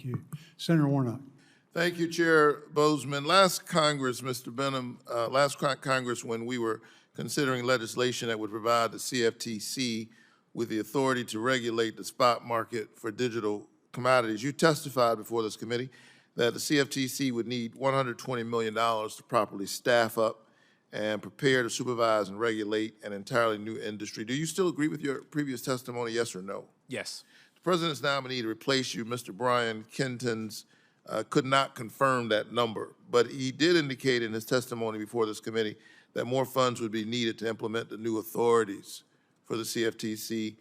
Thank you. Senator Warnock. Thank you, Chair Bozeman. Last Congress, Mr. Benham, Congress, when we were considering legislation that would provide the CFTC with the authority to regulate the spot market for digital commodities, you testified before this committee that the CFTC would need $120 million to properly staff up and prepare to supervise and regulate an entirely new industry. Do you still agree with your previous testimony, yes or no? Yes. The President's nominee to replace you, Mr. Brian Kentons, could not confirm that number, but he did indicate in his testimony before this committee that more funds would be needed to implement the new authorities for the CFTC.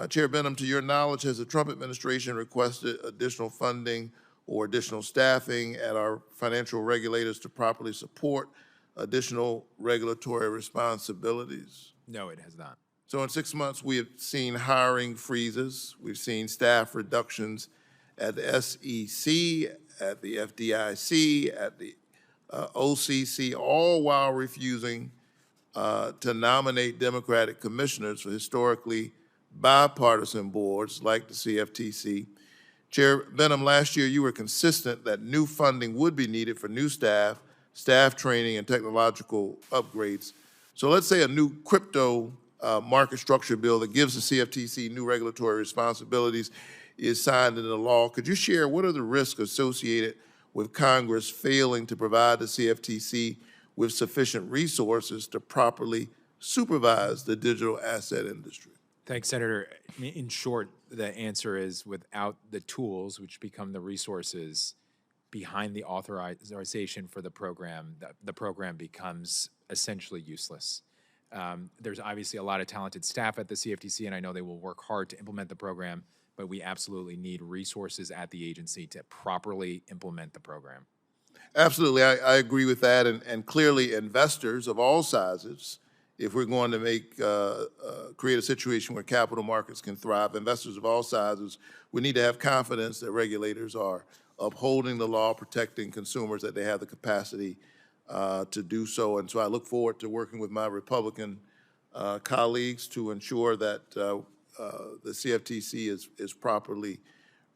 Chair Benham, to your knowledge, has the Trump administration requested additional funding or additional staffing at our financial regulators to properly support additional regulatory responsibilities? No, it has not. So in 6 months, we have seen hiring freezes. We've seen staff reductions at the SEC, at the FDIC, at the OCC, all while refusing to nominate Democratic commissioners for historically bipartisan boards like the CFTC. Chair Benham, last year you were consistent that new funding would be needed for new staff, staff training, and technological upgrades. So let's say a new crypto market structure bill that gives the CFTC new regulatory responsibilities is signed into law. Could you share what are the risks associated with Congress failing to provide the CFTC with sufficient resources to properly supervise the digital asset industry? Thanks, Senator. In short, the answer is without the tools, which become the resources behind the authorization for the program becomes essentially useless. There's obviously a lot of talented staff at the CFTC, and I know they will work hard to implement the program, but we absolutely need resources at the agency to properly implement the program. Absolutely, I agree with that, and clearly investors of all sizes, if we're going to make create a situation where capital markets can thrive, investors of all sizes, we need to have confidence that regulators are upholding the law, protecting consumers, that they have the capacity to do so. And so I look forward to working with my Republican colleagues to ensure that the CFTC is properly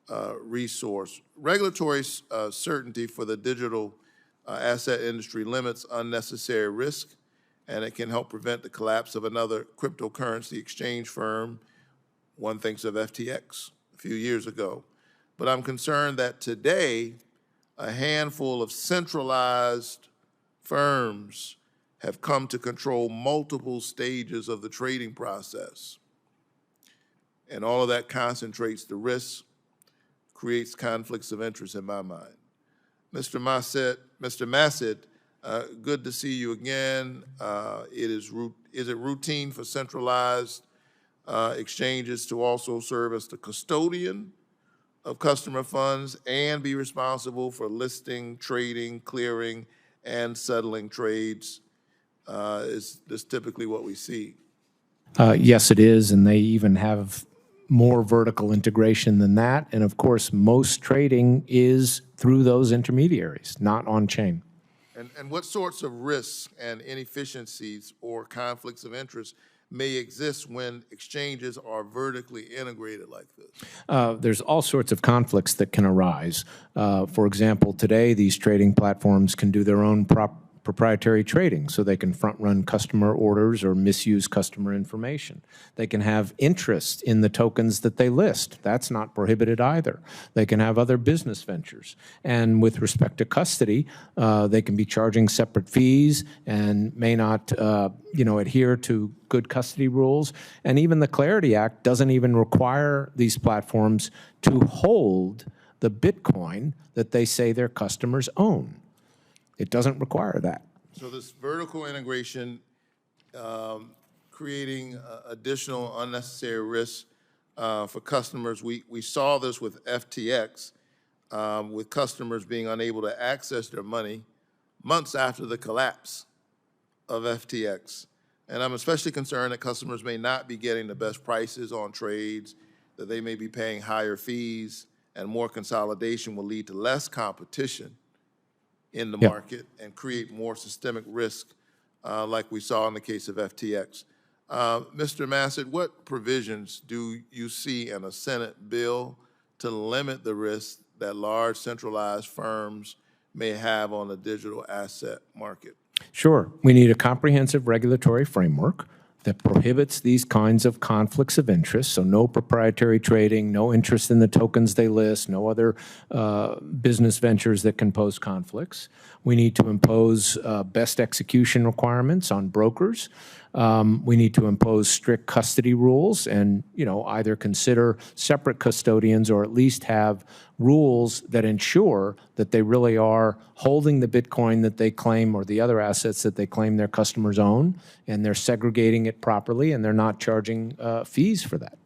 resourced. Regulatory certainty for the digital asset industry limits unnecessary risk, and it can help prevent the collapse of another cryptocurrency exchange firm. One thinks of FTX a few years ago. But I'm concerned that today, a handful of centralized firms have come to control multiple stages of the trading process. And all of that concentrates the risk, creates conflicts of interest in my mind. Mr. Massett, good to see you again. Is it routine for centralized exchanges to also serve as the custodian of customer funds and be responsible for listing, trading, clearing, and settling trades? Is this typically what we see? Yes, it is, and they even have more vertical integration than that. And of course, most trading is through those intermediaries, not on-chain. And what sorts of risks and inefficiencies or conflicts of interest may exist when exchanges are vertically integrated like this? There's all sorts of conflicts that can arise. For example, today, these trading platforms can do their own proprietary trading, so they can front-run customer orders or misuse customer information. They can have interest in the tokens that they list. That's not prohibited either. They can have other business ventures. And with respect to custody, they can be charging separate fees and may not adhere to good custody rules. And even the Clarity Act doesn't even require these platforms to hold the Bitcoin that they say their customers own. It doesn't require that. So this vertical integration creating additional unnecessary risks for customers. We saw this with FTX, with customers being unable to access their money months after the collapse of FTX. And I'm especially concerned that customers may not be getting the best prices on trades, that they may be paying higher fees, and more consolidation will lead to less competition in the market and create more systemic risk like we saw in the case of FTX. Mr. Massett, what provisions do you see in a Senate bill to limit the risk that large centralized firms may have on the digital asset market? Sure. We need a comprehensive regulatory framework that prohibits these kinds of conflicts of interest, so no proprietary trading, no interest in the tokens they list, no other business ventures that can pose conflicts. We need to impose best execution requirements on brokers. We need to impose strict custody rules and, either consider separate custodians or at least have rules that ensure that they really are holding the Bitcoin that they claim or the other assets that they claim their customers own, and they're segregating it properly, and they're not charging fees for that.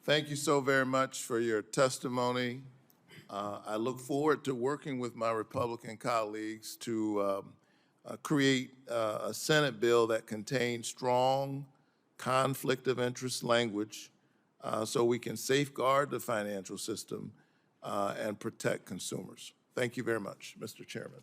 Thank you so very much for your testimony. I look forward to working with my Republican colleagues to create a Senate bill that contains strong conflict of interest language so we can safeguard the financial system and protect consumers. Thank you very much, Mr. Chairman.